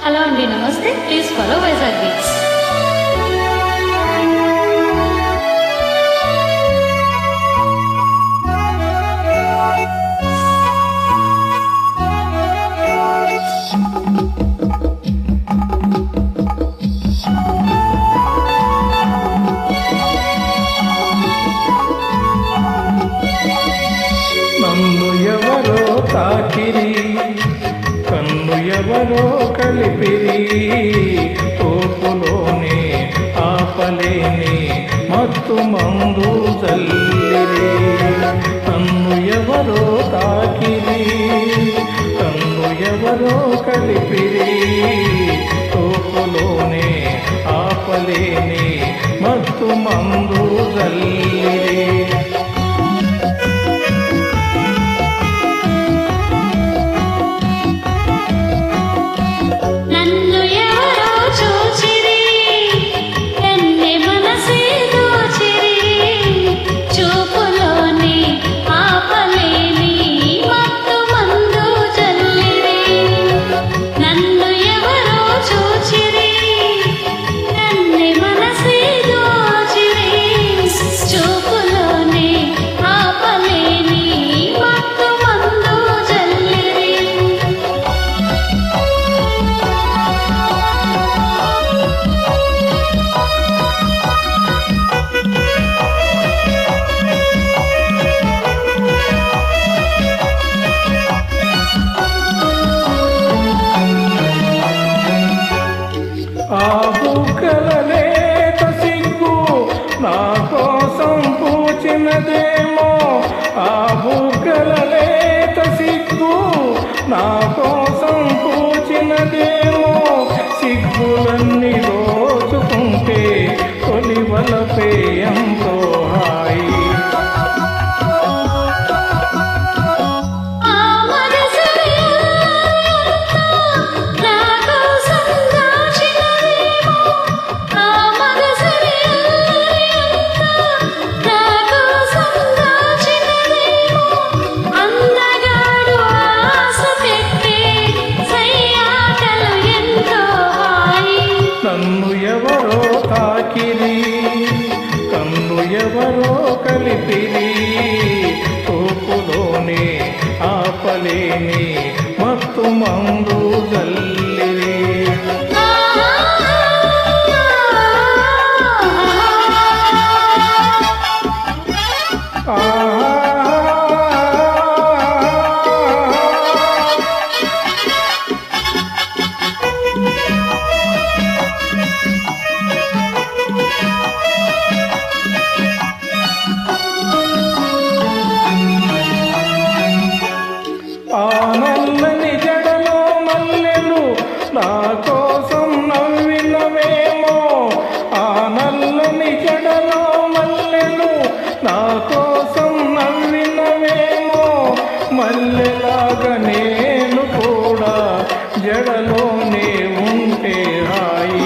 Hello అండి, నమస్తే. Please follow Vizag beats. నన్ను ఎవరో తాకిరి, కన్ను ఎవరో కలిపిరి, తోపులోనే ఆపలేని మత్తు మందు జల్లిరి. నన్ను ఎవరో తాకిరి, కన్ను ఎవరో కలిపిరి, తోపులోనే ఆపలేని మత్తు మందు జల్లిరి. ఆ బుగ్గలలేత సిగ్గు నా కోసం పూచినదేమో, ఆ బుగ్గలలేత సిగ్గు నా కోసం పూచినదేమో, సిగ్గులన్నీ దోచుకుంటే తొలివలపే ఎంతో హాయి. నన్ను ఎవరో తాకిరి, కన్ను ఎవరో కలిపిరి, తోపులోనే ఆపలేని మత్తు మందు జల్లిరి. ఆ నల్లని జడలో మల్లెలు నా కోసం నవ్వినవేమో, ఆ నల్లని జడలో మల్లెలు నా కోసం నవ్వినవేమో, మల్లెలాగా నేను కూడా జడలోనే ఉంటే హాయి.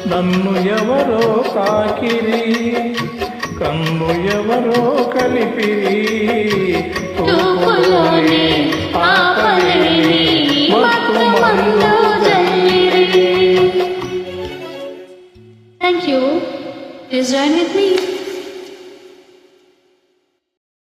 నన్ను ఎవరో తాకిరి, కన్ను ఎవరో కలిపిరి, తోపులోనే ఆపలేని మత్తు మందు జల్లిరి. Thank you. Please join with me.